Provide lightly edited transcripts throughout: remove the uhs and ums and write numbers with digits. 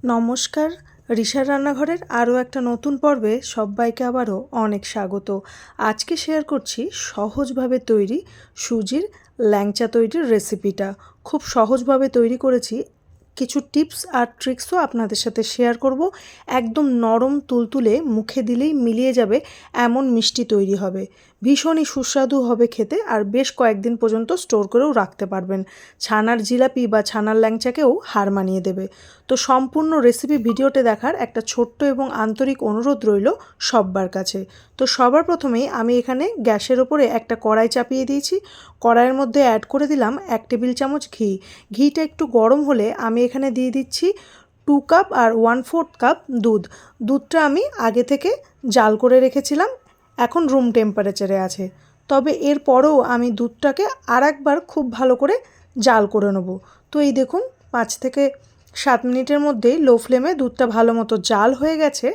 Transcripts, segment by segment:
নমস্কার, রিশার রান্নাঘরের আরও একটা নতুন পর্বে সবাইকে আবারও অনেক স্বাগত। আজকে শেয়ার করছি সহজভাবে তৈরি সুজির ল্যাংচা তৈরির রেসিপিটা। খুব সহজভাবে তৈরি করেছি, কিছু টিপস আর ট্রিক্সও আপনাদের সাথে শেয়ার করব। একদম নরম তুলতুলে, মুখে দিলেই মিলিয়ে যাবে এমন মিষ্টি তৈরি হবে। ভীষণই সুস্বাদু হবে খেতে, আর বেশ কয়েকদিন পর্যন্ত স্টোর করেও রাখতে পারবেন। ছানার জিলাপি বা ছানার ল্যাংচাকেও হার মানিয়ে দেবে। তো সম্পূর্ণ রেসিপি ভিডিওতে দেখার একটা ছোট্ট এবং আন্তরিক অনুরোধ রইল সব্বার কাছে। তো সবার প্রথমেই আমি এখানে গ্যাসের ওপরে একটা কড়াই চাপিয়ে দিয়েছি। কড়াইয়ের মধ্যে অ্যাড করে দিলাম 1 টেবিল চামচ ঘি। ঘিটা একটু গরম হলে আমি এখানে দিয়ে দিচ্ছি 2 কাপ আর 1/4 কাপ দুধ। দুধটা আমি আগে থেকে জাল করে রেখেছিলাম, এখন রুম টেম্পারেচারে আছে। তবে এরপরেও আমি দুধটাকে আরেকবার খুব ভালো করে জাল করে নেব। তো এই দেখুন, 5 থেকে 7 মিনিটের মধ্যেই লো ফ্লেমে দুধটা ভালো মতো জাল হয়ে গেছে।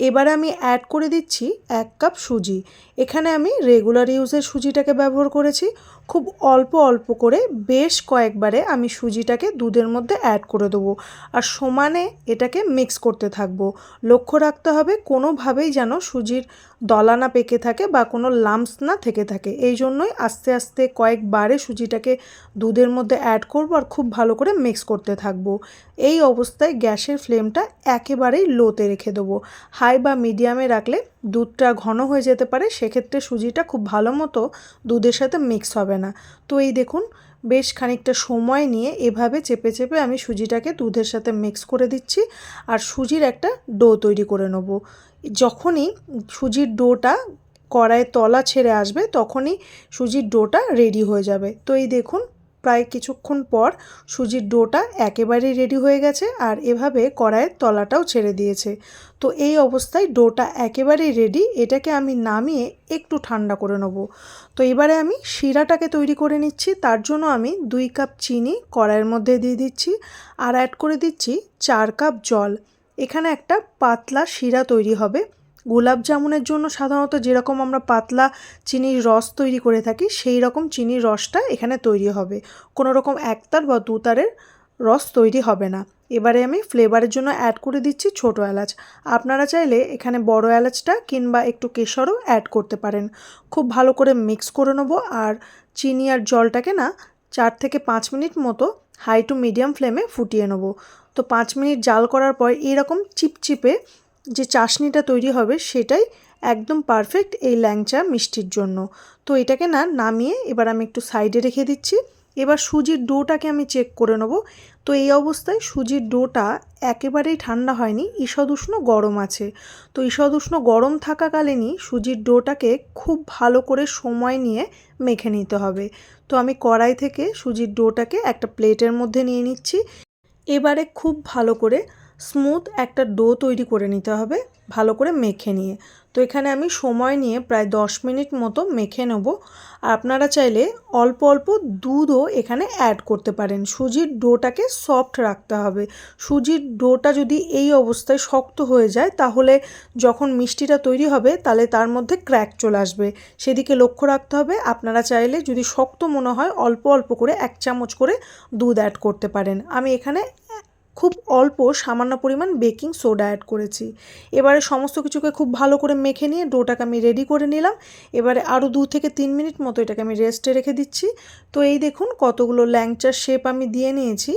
এবারে আমি অ্যাড করে দিচ্ছি 1 কাপ সুজি। এখানে আমি রেগুলার ইউজের সুজিটাকে ব্যবহার করেছি। খুব অল্প অল্প করে বেশ কয়েকবারে আমি সুজিটাকে দুধের মধ্যে অ্যাড করে দেবো, আর সমানে এটাকে মিক্স করতে থাকবো। লক্ষ্য রাখতে হবে কোনোভাবেই যেন সুজির দলা না পেকে থাকে বা কোনো লাম্পস না থেকে থাকে। এই জন্যই আস্তে আস্তে কয়েকবারে সুজিটাকে দুধের মধ্যে অ্যাড করবো আর খুব ভালো করে মিক্স করতে থাকবো। এই অবস্থায় গ্যাসের ফ্লেমটা একেবারেই লোতে রেখে দেবো। হাই বা মিডিয়ামে রাখলে দুধটা ঘন হয়ে যেতে পারে, সেক্ষেত্রে সুজিটা খুব ভালো মতো দুধের সাথে মিক্স হবে না। তো এই দেখুন, বেশ খানিকটা সময় নিয়ে এভাবে চেপে চেপে আমি সুজিটাকে দুধের সাথে মিক্স করে দিচ্ছি, আর সুজির একটা ডো তৈরি করে নেব। যখনই সুজির ডোটা কড়াইয়ের তলা ছেড়ে আসবে তখনই সুজির ডোটা রেডি হয়ে যাবে। তো এই দেখুন, প্রায় কিছুক্ষণ পর সুজির ডোটা একেবারেই রেডি হয়ে গেছে, আর এভাবে কড়াইয়ের তলাটাও ছেড়ে দিয়েছে। তো এই অবস্থায় ডোটা একেবারেই রেডি। এটাকে আমি নামিয়ে একটু ঠান্ডা করে নেব। তো এবারে আমি শিরাটাকে তৈরি করে নিচ্ছি। তার জন্য আমি 2 কাপ চিনি কড়াইয়ের মধ্যে দিয়ে দিচ্ছি, আর অ্যাড করে দিচ্ছি 4 কাপ জল। এখানে একটা পাতলা শিরা তৈরি হবে। গোলাপ জামুনের জন্য সাধারণত যেরকম আমরা পাতলা চিনির রস তৈরি করে থাকি, সেই রকম চিনির রসটা এখানে তৈরি হবে। কোনো রকম একতার বা দুতারের রস তৈরি হবে না। এবারে আমি ফ্লেভারের জন্য অ্যাড করে দিচ্ছি ছোটো এলাচ। আপনারা চাইলে এখানে বড় এলাচটা কিংবা একটু কেশরও অ্যাড করতে পারেন। খুব ভালো করে মিক্স করে নেবো, আর চিনি আর জলটাকে না 4 থেকে 5 মিনিট মতো হাই টু মিডিয়াম ফ্লেমে ফুটিয়ে নেবো। তো 5 মিনিট জাল করার পর এরকম চিপচিপে যে চাশনিটা তৈরি হবে, সেটাই একদম পারফেক্ট এই ল্যাংচা মিষ্টির জন্য। তো এটাকে না নামিয়ে এবার আমি একটু সাইডে রেখে দিচ্ছি। এবার সুজির ডোটাকে আমি চেক করে নেব। তো এই অবস্থায় সুজির ডোটা একেবারেই ঠান্ডা হয়নি, ঈষদ উষ্ণ গরম আছে। তো ঈষদ উষ্ণ গরম থাকাকালীনই সুজির ডোটাকে খুব ভালো করে সময় নিয়ে মেখে নিতে হবে। তো আমি কড়াই থেকে সুজির ডোটাকে একটা প্লেটের মধ্যে নিয়ে নিচ্ছি। এবারে খুব ভালো করে স্মুথ একটা ডো তৈরি করে নিতে হবে, ভালো করে মেখে নিয়ে। তো এখানে আমি সময় নিয়ে প্রায় 10 মিনিট মতো মেখে নেব। আর আপনারা চাইলে অল্প অল্প দুধও এখানে অ্যাড করতে পারেন। সুজির ডোটাকে সফট রাখতে হবে। সুজির ডোটা যদি এই অবস্থায় শক্ত হয়ে যায়, তাহলে যখন মিষ্টিটা তৈরি হবে তাহলে তার মধ্যে ক্র্যাক চলে আসবে, সেদিকে লক্ষ্য রাখতে হবে। আপনারা চাইলে যদি শক্ত মনে হয় অল্প অল্প করে 1 চামচ করে দুধ অ্যাড করতে পারেন। আমি এখানে খুব অল্প সামান্য পরিমাণ বেকিং সোডা অ্যাড করেছি। এবারে সমস্ত কিছুকে খুব ভালো করে মেখে নিয়ে ডোটাকে আমি রেডি করে নিলাম। এবারে আরও 2 থেকে 3 মিনিট মতো এটাকে আমি রেস্টে রেখে দিচ্ছি। তো এই দেখুন, কতগুলো ল্যাংচার শেপ আমি দিয়ে নিয়েছি।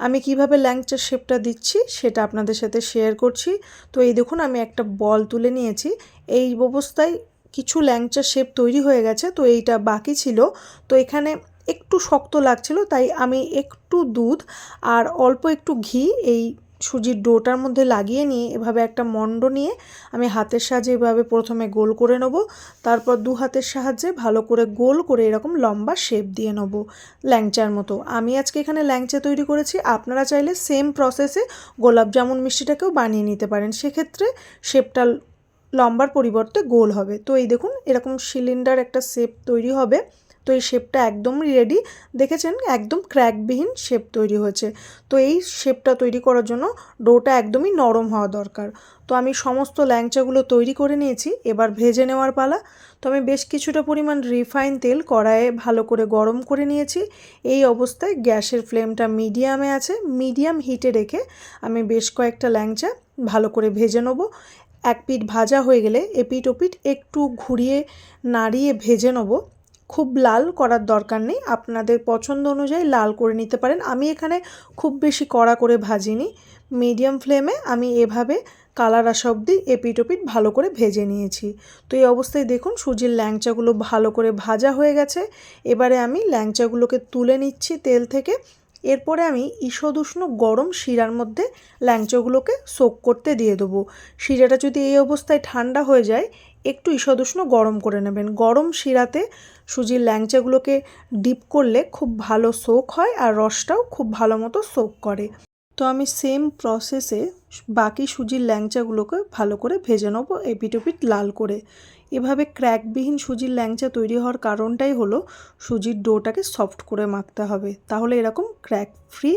আমি কিভাবে ল্যাংচার শেপটা দিচ্ছি সেটা আপনাদের সাথে শেয়ার করছি। তো এই দেখুন, আমি একটা বল তুলে নিয়েছি। এই অবস্থায় কিছু ল্যাংচার শেপ তৈরি হয়ে গেছে, তো এইটা বাকি ছিল। তো এখানে একটু শক্ত লাগছিল, তাই আমি একটু দুধ আর অল্প একটু ঘি এই সুজির ডোটার মধ্যে লাগিয়ে নিয়ে এভাবে একটা মণ্ড নিয়ে আমি হাতের সাহায্যে এভাবে প্রথমে গোল করে নেব। তারপর 2 হাতের সাহায্যে ভালো করে গোল করে এরকম লম্বা শেপ দিয়ে নেব ল্যাংচার মতো। আমি আজকে এখানে ল্যাংচা তৈরি করেছি। আপনারা চাইলে সেম প্রসেসে গোলাপ জামুন মিষ্টিটাকেও বানিয়ে নিতে পারেন, সেক্ষেত্রে শেপটা লম্বার পরিবর্তে গোল হবে। তো এই দেখুন, এরকম সিলিন্ডার একটা শেপ তৈরি হবে। তো এই শেপটা একদমই রেডি, দেখেছেন একদম ক্র্যাকবিহীন শেপ তৈরি হয়েছে। তো এই শেপটা তৈরি করার জন্য ডোটা একদমই নরম হওয়া দরকার। তো আমি সমস্ত ল্যাংচাগুলো তৈরি করে নিয়েছি, এবার ভেজে নেওয়ার পালা। তো আমি বেশ কিছুটা পরিমাণ রিফাইন তেল কড়াইয়ে ভালো করে গরম করে নিয়েছি। এই অবস্থায় গ্যাসের ফ্লেমটা মিডিয়ামে আছে, মিডিয়াম হিটে রেখে আমি বেশ কয়েকটা ল্যাংচা ভালো করে ভেজে নেব। এক পিঠ ভাজা হয়ে গেলে এপিঠ ওপিঠ একটু ঘুরিয়ে নাড়িয়ে ভেজে নেব। খুব লাল করার দরকার নেই, আপনাদের পছন্দ অনুযায়ী লাল করে নিতে পারেন। আমি এখানে খুব বেশি কড়া করে ভাজিনি, মিডিয়াম ফ্লেমে আমি এভাবে কালার আসা অবধি এপিঠ ওপিঠ ভালো করে ভেজে নিয়েছি। তো এই অবস্থায় দেখুন সুজির ল্যাংচাগুলো ভালো করে ভাজা হয়ে গেছে। এবারে আমি ল্যাংচাগুলোকে তুলে নিচ্ছি তেল থেকে। এরপরে আমি ঈষদ উষ্ণ গরম শিরার মধ্যে ল্যাংচাগুলোকে সোক করতে দিয়ে দেবো। শিরাটা যদি এই অবস্থায় ঠান্ডা হয়ে যায়, একটু ঈষদ উষ্ণ গরম করে নেবেন। গরম শিরাতে সুজির ল্যাংচাগুলোকে ডিপ করলে খুব ভালো সোক হয় আর রসটাও খুব ভালো মতো সোক করে। তো আমি সেম প্রসেসে বাকি সুজির ল্যাংচাগুলোকে ভালো করে ভেজে নেবো এপিঠ ওপিঠ লাল করে। এভাবে ক্র্যাকবিহীন সুজির ল্যাংচা তৈরি হওয়ার কারণটাই হলো সুজির ডোটাকে সফট করে মাখতে হবে, তাহলে এরকম ক্র্যাক ফ্রি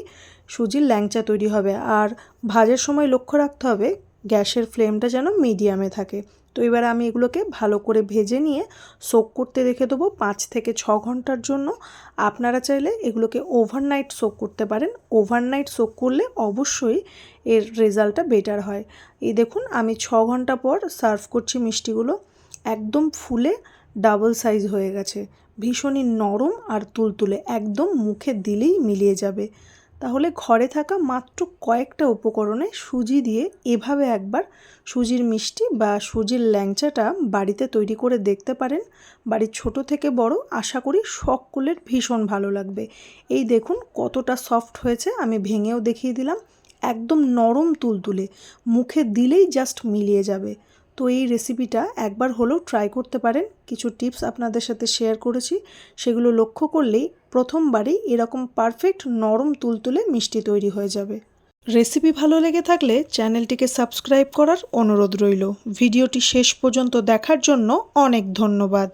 সুজির ল্যাংচা তৈরি হবে। আর ভাজার সময় লক্ষ্য রাখতে হবে গ্যাসের ফ্লেমটা যেন মিডিয়ামে থাকে। তো এবার আমি এগুলোকে ভালো করে ভেজে নিয়ে সোক করতে রেখে দেবো 5 থেকে 6 ঘন্টার জন্য। আপনারা চাইলে এগুলোকে ওভারনাইট সোক করতে পারেন। ওভারনাইট সোক করলে অবশ্যই এর রেজাল্টটা বেটার হয়। এই দেখুন আমি 6 ঘন্টা পর সার্ভ করছি মিষ্টিগুলো। একদম ফুলে ডাবল সাইজ হয়ে গেছে, ভীষণই নরম আর তুলতুলে, একদম মুখে দিলেই মিলিয়ে যাবে। তাহলে ঘরে থাকা মাত্র কয়েকটা উপকরণে সুজি দিয়ে এভাবে একবার সুজির মিষ্টি বা সুজির ল্যাংচাটা বাড়িতে তৈরি করে দেখতে পারেন। বাড়ির ছোট থেকে বড় আশা করি সকলের ভীষণ ভালো লাগবে। এই দেখুন কতটা সফট হয়েছে, আমি ভেঙেও দেখিয়ে দিলাম। একদম নরম তুলতুলে, মুখে দিলেই জাস্ট মিলিয়ে যাবে। তো এই রেসিপিটা একবার হলেও ট্রাই করতে পারেন। কিছু টিপস আপনাদের সাথে শেয়ার করেছি, সেগুলো লক্ষ্য করলেই প্রথমবারই এরকম পারফেক্ট নরম তুলতুলে মিষ্টি তৈরি হয়ে যাবে। রেসিপি ভালো লেগে থাকলে চ্যানেলটিকে সাবস্ক্রাইব করার অনুরোধ রইল। ভিডিওটি শেষ পর্যন্ত দেখার জন্য অনেক ধন্যবাদ।